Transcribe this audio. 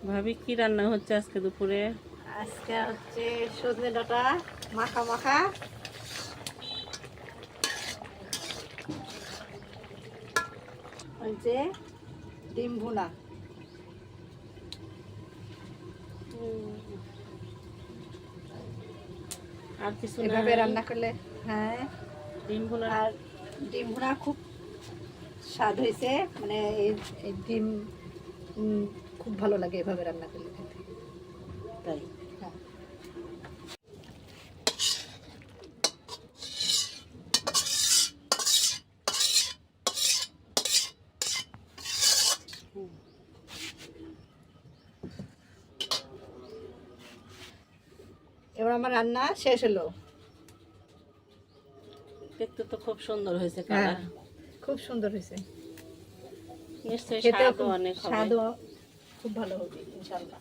ভাবি কি রান্না হচ্ছে আজকে দুপুরে? আজকে হচ্ছে সজনে ডাঁটা মাখা মাখা, হচ্ছে ডিম ভুনা। আর কিছু এভাবে নাই? রান্না করলে হ্যাঁ। ডিম ভুনা। আর ডিম ভুনা খুব স্বাদ হয়েছে, মানে এই ডিম খুব ভালো লাগে এভাবে রান্না করলে খেতে। তাই? হ্যাঁ। এবার আমার রান্না শেষ হলো। দেখতে তো খুব সুন্দর হয়েছে হ্যাঁ, কালার। খুব সুন্দর হয়েছে। নিশ্চয়ই খেতেও স্বাদও খুব অনেক হবে। স্বাদও খুব ভালো হবে ইনশাআল্লাহ।